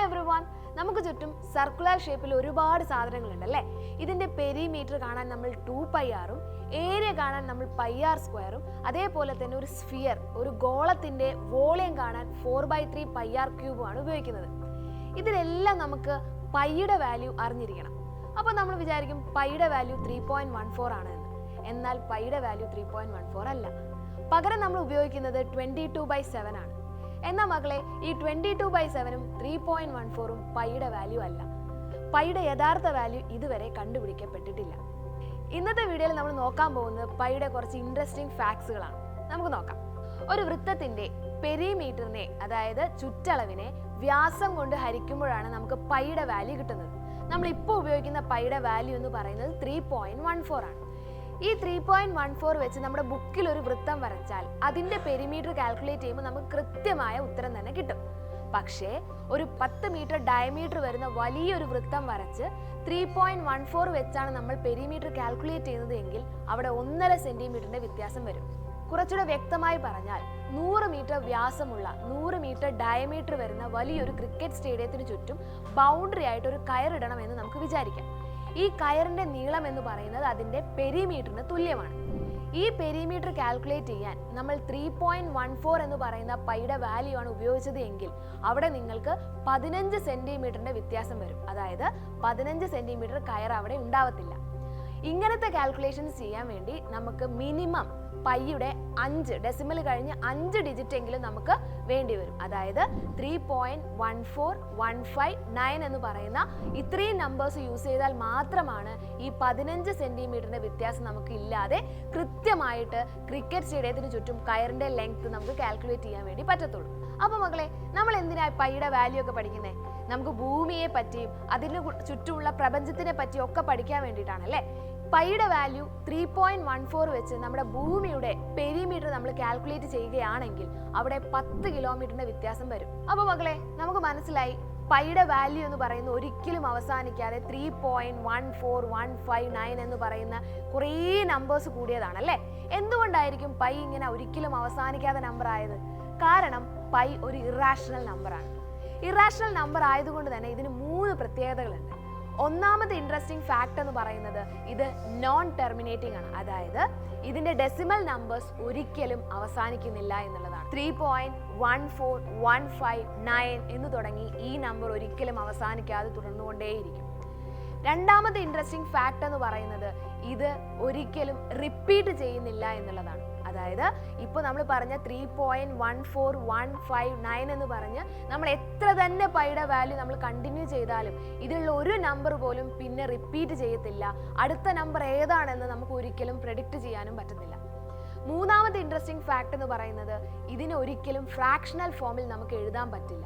Everyone, നമുക്ക് ചുറ്റും circular ഷേപ്പിൽ ഒരുപാട് സാധനങ്ങളുണ്ട് അല്ലേ. ഇതിന്റെ പെരിമീറ്റർ കാണാൻ നമ്മൾ 2πr-ഉം ഏരിയ കാണാൻ നമ്മൾ πr²ഉം അതേപോലെ തന്നെ ഒരു സ്ഫിയർ, ഒരു ഗോളത്തിന്റെ വോളിയം കാണാൻ 4/3πr³ ഉപയോഗിക്കുന്നത്. ഇതിലെല്ലാം നമുക്ക് പൈയുടെ വാല്യൂ അറിഞ്ഞിരിക്കണം. അപ്പോൾ നമ്മൾ വിചാരിക്കും പൈയുടെ വാല്യൂ 3.14 ആണ് എന്ന്. എന്നാൽ പൈയുടെ വാല്യൂ 3.14 അല്ല. പകരം നമ്മൾ ഉപയോഗിക്കുന്നത് 22/7 ആണ്. എന്നാൽ മക്കളെ, ഈ 22/7-ഉം 3.14-ഉം പൈയുടെ വാല്യൂ അല്ല. പൈയുടെ യഥാർത്ഥ വാല്യൂ ഇതുവരെ കണ്ടുപിടിക്കപ്പെട്ടിട്ടില്ല. ഇന്നത്തെ വീഡിയോയിൽ നമ്മൾ നോക്കാൻ പോകുന്നത് പൈയുടെ കുറച്ച് ഇൻട്രസ്റ്റിംഗ് ഫാക്ട്സുകളാണ്. നമുക്ക് നോക്കാം. ഒരു വൃത്തത്തിന്റെ പെരിമീറ്ററിനെ, അതായത് ചുറ്റളവിനെ വ്യാസം കൊണ്ട് ഹരിക്കുമ്പോഴാണ് നമുക്ക് പൈയുടെ വാല്യൂ കിട്ടുന്നത്. നമ്മൾ ഇപ്പോൾ ഉപയോഗിക്കുന്ന പൈയുടെ വാല്യൂ എന്ന് പറയുന്നത് 3.14 ആണ്. ഈ 3.14 വെച്ച് നമ്മുടെ ബുക്കിൽ ഒരു വൃത്തം വരച്ചാൽ അതിന്റെ പെരിമീറ്റർ കാൽക്കുലേറ്റ് ചെയ്യുമ്പോൾ നമുക്ക് കൃത്യമായ ഉത്തരം തന്നെ കിട്ടും. പക്ഷേ ഒരു 10 മീറ്റർ ഡയമീറ്റർ വരുന്ന വലിയൊരു വൃത്തം വരച്ച് 3.14 വെച്ചാണ് നമ്മൾ പെരിമീറ്റർ കാൽക്കുലേറ്റ് ചെയ്യുന്നത് എങ്കിൽ അവിടെ 1.5 സെന്റിമീറ്ററിന്റെ വ്യത്യാസം വരും. കുറച്ചുകൂടെ വ്യക്തമായി പറഞ്ഞാൽ 100 മീറ്റർ വ്യാസമുള്ള 100 മീറ്റർ ഡയമീറ്റർ വരുന്ന വലിയൊരു ക്രിക്കറ്റ് സ്റ്റേഡിയത്തിന് ചുറ്റും ബൗണ്ടറി ആയിട്ട് ഒരു കയറിടണം എന്ന് നമുക്ക് വിചാരിക്കാം. ഈ കയറിന്റെ നീളം എന്ന് പറയുന്നത് അതിന്റെ പെരിമീറ്ററിന് തുല്യമാണ്. ഈ പെരിമീറ്റർ കാൽക്കുലേറ്റ് ചെയ്യാൻ നമ്മൾ 3.14 എന്ന് പറയുന്ന പൈയുടെ വാല്യൂ ആണ് ഉപയോഗിച്ചത് എങ്കിൽ അവിടെ നിങ്ങൾക്ക് 15 സെന്റിമീറ്ററിന്റെ വ്യത്യാസം വരും. അതായത് 15 സെന്റിമീറ്റർ കയർ അവിടെ ഉണ്ടാവത്തില്ല. ഇങ്ങനത്തെ കാൽക്കുലേഷൻസ് ചെയ്യാൻ വേണ്ടി നമുക്ക് മിനിമം പൈയുടെ 5 ഡെസിമൽ കഴിഞ്ഞ് 5 ഡിജിറ്റ് എങ്കിലും നമുക്ക് വേണ്ടി വരും. അതായത് 3.14159 എന്ന് പറയുന്ന ഇത്രയും നമ്പേഴ്സ് യൂസ് ചെയ്താൽ മാത്രമാണ് ഈ 15 സെന്റിമീറ്ററിന്റെ വ്യത്യാസം നമുക്ക് ഇല്ലാതെ കൃത്യമായിട്ട് ക്രിക്കറ്റ് സ്റ്റേഡിയത്തിന് ചുറ്റും കയറിന്റെ ലെങ്ത് നമുക്ക് കാൽക്കുലേറ്റ് ചെയ്യാൻ വേണ്ടി പറ്റത്തുള്ളൂ. അപ്പോൾ മക്കളെ, നമ്മൾ എന്തിനാ പൈയുടെ വാല്യൂ ഒക്കെ പഠിക്കുന്നത്? നമുക്ക് ഭൂമിയെ പറ്റിയും അതിന് ചുറ്റുമുള്ള പ്രപഞ്ചത്തിനെ പറ്റിയും ഒക്കെ പഠിക്കാൻ വേണ്ടിയിട്ടാണ് അല്ലേ. പൈയുടെ വാല്യൂ 3.14 വെച്ച് നമ്മുടെ ഭൂമിയുടെ പെരിമീറ്റർ നമ്മൾ കാൽക്കുലേറ്റ് ചെയ്യുകയാണെങ്കിൽ അവിടെ 10 കിലോമീറ്ററിന്റെ വ്യത്യാസം വരും. അപ്പോൾ മക്കളെ, നമുക്ക് മനസ്സിലായി പൈയുടെ വാല്യൂ എന്ന് പറയുന്നത് ഒരിക്കലും അവസാനിക്കാതെ 3.14159 എന്ന് പറയുന്ന കുറേ നമ്പേഴ്സ് കൂടിയതാണ് അല്ലേ. എന്തുകൊണ്ടായിരിക്കും പൈ ഇങ്ങനെ ഒരിക്കലും അവസാനിക്കാത്ത നമ്പർ ആയത്? കാരണം പൈ ഒരു ഇറാഷണൽ നമ്പറാണ്. ഇറാഷണൽ നമ്പർ ആയതുകൊണ്ട് തന്നെ ഇതിന് 3 പ്രത്യേകതകളുണ്ട്. ഒന്നാമത്തെ ഇൻട്രസ്റ്റിംഗ് ഫാക്ട് എന്ന് പറയുന്നത് ഇത് നോൺ ടെർമിനേറ്റിംഗ് ആണ്. അതായത് ഇതിന്റെ ഡെസിമൽ നമ്പേഴ്സ് ഒരിക്കലും അവസാനിക്കുന്നില്ല എന്നുള്ളതാണ്. 3.14159 എന്ന് തുടങ്ങി ഈ നമ്പർ ഒരിക്കലും അവസാനിക്കാതെ തുടർന്നുകൊണ്ടേയിരിക്കും. രണ്ടാമത്തെ ഇൻട്രസ്റ്റിംഗ് ഫാക്ട് എന്ന് പറയുന്നത് ഇത് ഒരിക്കലും റിപ്പീറ്റ് ചെയ്യുന്നില്ല എന്നുള്ളതാണ്. അതായത് ഇപ്പോൾ നമ്മൾ പറഞ്ഞ 3.14159 എന്ന് പറഞ്ഞ് നമ്മൾ എത്ര തന്നെ പൈയുടെ വാല്യൂ നമ്മൾ കണ്ടിന്യൂ ചെയ്താലും ഇതിലുള്ള ഒരു നമ്പർ പോലും പിന്നെ റിപ്പീറ്റ് ചെയ്യത്തില്ല. അടുത്ത നമ്പർ ഏതാണെന്ന് നമുക്ക് ഒരിക്കലും പ്രെഡിക്റ്റ് ചെയ്യാനും പറ്റുന്നില്ല. മൂന്നാമത്തെ ഇൻട്രസ്റ്റിംഗ് ഫാക്ട് എന്ന് പറയുന്നത് ഇതിനെ ഒരിക്കലും ഫ്രാക്ഷണൽ ഫോമിൽ നമുക്ക് എഴുതാൻ പറ്റില്ല.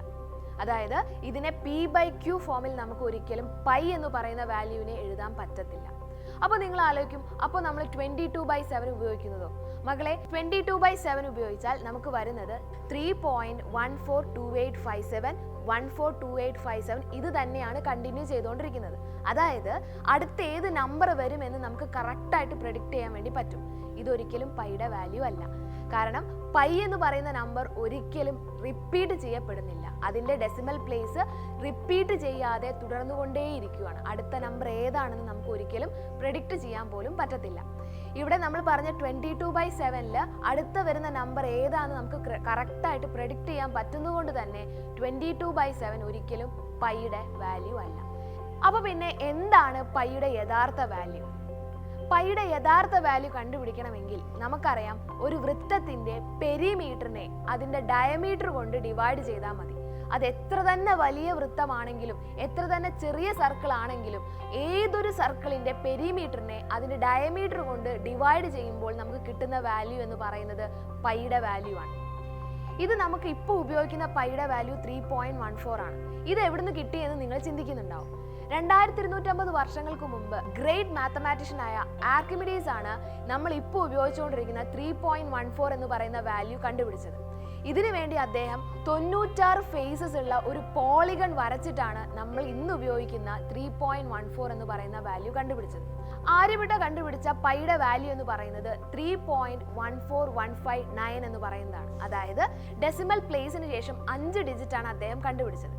അതായത് ഇതിനെ P/Q ഫോമിൽ നമുക്ക് ഒരിക്കലും പൈ എന്ന് പറയുന്ന വാല്യൂവിനെ എഴുതാൻ പറ്റത്തില്ല. അപ്പോൾ നിങ്ങൾ ആലോചിക്കും, അപ്പോൾ നമ്മൾ 22/7 ഉപയോഗിക്കുന്നതോ? മകളെ, 22/7 ഉപയോഗിച്ചാൽ നമുക്ക് വരുന്നത് 3.142857 142857 ഇത് തന്നെയാണ് കണ്ടിന്യൂ ചെയ്തുകൊണ്ടിരിക്കുന്നത്. അതായത് അടുത്ത ഏത് നമ്പർ വരുമെന്ന് നമുക്ക് കറക്റ്റായിട്ട് പ്രെഡിക്റ്റ് ചെയ്യാൻ വേണ്ടി പറ്റും. ഇതൊരിക്കലും പൈയുടെ വാല്യൂ അല്ല. കാരണം പൈ എന്ന് പറയുന്ന നമ്പർ ഒരിക്കലും റിപ്പീറ്റ് ചെയ്യപ്പെടുന്നില്ല. അതിൻ്റെ ഡെസിമൽ പ്ലേസ് റിപ്പീറ്റ് ചെയ്യാതെ തുടർന്നുകൊണ്ടേയിരിക്കുകയാണ്. അടുത്ത നമ്പർ ഏതാണെന്ന് നമുക്ക് ഒരിക്കലും പ്രെഡിക്റ്റ് ചെയ്യാൻ പോലും പറ്റത്തില്ല. ഇവിടെ നമ്മൾ പറഞ്ഞ 22/7 അടുത്ത വരുന്ന നമ്പർ ഏതാണെന്ന് നമുക്ക് കറക്റ്റായിട്ട് പ്രെഡിക്റ്റ് ചെയ്യാൻ പറ്റുന്നതുകൊണ്ട് തന്നെ 22/7 ഒരിക്കലും പൈയുടെ വാല്യൂ അല്ല. അപ്പോൾ പിന്നെ എന്താണ് പൈയുടെ യഥാർത്ഥ വാല്യൂ? പൈയുടെ യഥാർത്ഥ വാല്യൂ കണ്ടുപിടിക്കണമെങ്കിൽ നമുക്കറിയാം, ഒരു വൃത്തത്തിന്റെ പെരിമീറ്ററിനെ അതിന്റെ ഡയമീറ്റർ കൊണ്ട് ഡിവൈഡ് ചെയ്താൽ മതി. അത് എത്ര തന്നെ വലിയ വൃത്തമാണെങ്കിലും എത്ര തന്നെ ചെറിയ സർക്കിൾ ആണെങ്കിലും ഏതൊരു സർക്കിളിന്റെ പെരിമീറ്ററിനെ അതിന്റെ ഡയമീറ്റർ കൊണ്ട് ഡിവൈഡ് ചെയ്യുമ്പോൾ നമുക്ക് കിട്ടുന്ന വാല്യൂ എന്ന് പറയുന്നത് പൈയുടെ വാല്യൂ ആണ്. ഇത് നമുക്ക് ഇപ്പോൾ ഉപയോഗിക്കുന്ന പൈയുടെ വാല്യൂ 3.14 ആണ്. ഇത് എവിടുന്ന് കിട്ടിയെന്ന് നിങ്ങൾ ചിന്തിക്കുന്നുണ്ടാവും. 2250 വർഷങ്ങൾക്ക് മുമ്പ് ഗ്രേറ്റ് മാത്തമാറ്റീഷ്യനായ ആർക്കിമിഡീസ് ആണ് നമ്മൾ ഇപ്പോൾ ഉപയോഗിച്ചുകൊണ്ടിരിക്കുന്ന 3.14 എന്ന് പറയുന്ന വാല്യൂ കണ്ടുപിടിച്ചത്. ഇതിനു വേണ്ടി അദ്ദേഹം 96 ഫേസസ് ഉള്ള ഒരു പോളിഗൺ വരച്ചിട്ടാണ് നമ്മൾ ഇന്ന് ഉപയോഗിക്കുന്ന 3.14 എന്ന് പറയുന്ന വാല്യൂ കണ്ടുപിടിച്ചത്. ആര്യഭട്ട കണ്ടുപിടിച്ച പൈയുടെ വാല്യൂ എന്ന് പറയുന്നത് 3.14159 എന്ന് പറയുന്നതാണ്. അതായത് ഡെസിമൽ പ്ലേസിന് ശേഷം 5 ഡിജിറ്റ് ആണ് അദ്ദേഹം കണ്ടുപിടിച്ചത്.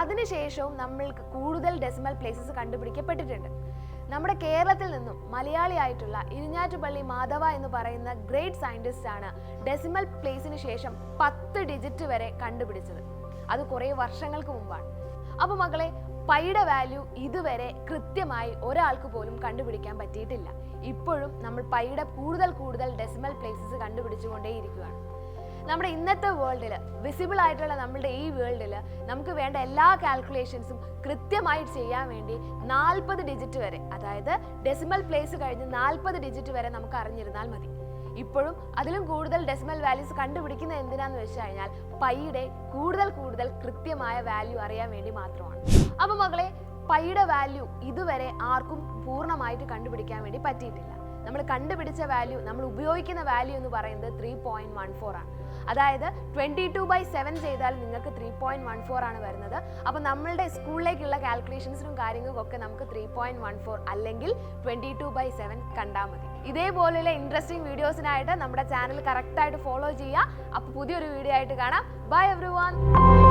അതിനുശേഷവും നമ്മൾക്ക് കൂടുതൽ ഡെസിമൽ പ്ലേസസ് കണ്ടുപിടിക്കപ്പെട്ടിട്ടുണ്ട്. നമ്മുടെ കേരളത്തിൽ നിന്നും മലയാളിയായിട്ടുള്ള ഇരിഞ്ഞാറ്റുപള്ളി മാധവ എന്ന് പറയുന്ന ഗ്രേറ്റ് സയന്റിസ്റ്റ് ആണ് ഡെസിമൽ പ്ലേസിന് ശേഷം 10 ഡിജിറ്റ് വരെ കണ്ടുപിടിച്ചത്. അത് കുറേ വർഷങ്ങൾക്ക് മുമ്പാണ്. അപ്പോൾ മക്കളെ, പൈയുടെ വാല്യൂ ഇതുവരെ കൃത്യമായി ഒരാൾക്ക് പോലും കണ്ടുപിടിക്കാൻ പറ്റിയിട്ടില്ല. ഇപ്പോഴും നമ്മൾ പൈയുടെ കൂടുതൽ ഡെസിമൽ പ്ലേസസ് കണ്ടുപിടിച്ചുകൊണ്ടേയിരിക്കുകയാണ്. നമ്മുടെ ഇന്നത്തെ വേൾഡിൽ, വിസിബിൾ ആയിട്ടുള്ള നമ്മുടെ ഈ വേൾഡിൽ നമുക്ക് വേണ്ട എല്ലാ കാൽക്കുലേഷൻസും കൃത്യമായി ചെയ്യാൻ വേണ്ടി 40 ഡിജിറ്റ് വരെ, അതായത് ഡെസിമൽ പ്ലേസ് കഴിഞ്ഞ് 40 ഡിജിറ്റ് വരെ നമുക്ക് അറിഞ്ഞിരുന്നാൽ മതി. ഇപ്പോഴും അതിലും കൂടുതൽ ഡെസിമൽ വാല്യൂസ് കണ്ടുപിടിക്കുന്നത് എന്തിനാന്ന് വെച്ച് കഴിഞ്ഞാൽ പൈയുടെ കൂടുതൽ കൃത്യമായ വാല്യൂ അറിയാൻ വേണ്ടി മാത്രമാണ്. അപ്പോൾ മക്കളെ, പൈയുടെ വാല്യൂ ഇതുവരെ ആർക്കും പൂർണ്ണമായിട്ട് കണ്ടുപിടിക്കാൻ വേണ്ടി പറ്റിയിട്ടില്ല. നമ്മൾ കണ്ടുപിടിച്ച വാല്യൂ, നമ്മൾ ഉപയോഗിക്കുന്ന വാല്യൂ എന്ന് പറയുന്നത് 3.14 ആണ്. അതായത് 22/7 ചെയ്താൽ നിങ്ങൾക്ക് 3.14 ആണ് വരുന്നത്. അപ്പോൾ നമ്മളുടെ സ്കൂളിലേക്കുള്ള കാൽക്കുലേഷൻസിനും കാര്യങ്ങൾക്കൊക്കെ നമുക്ക് 3.14 അല്ലെങ്കിൽ 22/7 കണ്ടാൽ മതി. ഇതേപോലെയുള്ള ഇൻട്രസ്റ്റിംഗ് വീഡിയോസിനായിട്ട് നമ്മുടെ ചാനൽ കറക്റ്റായിട്ട് ഫോളോ ചെയ്യുക. അപ്പോൾ പുതിയൊരു വീഡിയോ ആയിട്ട് കാണാം. Bye everyone.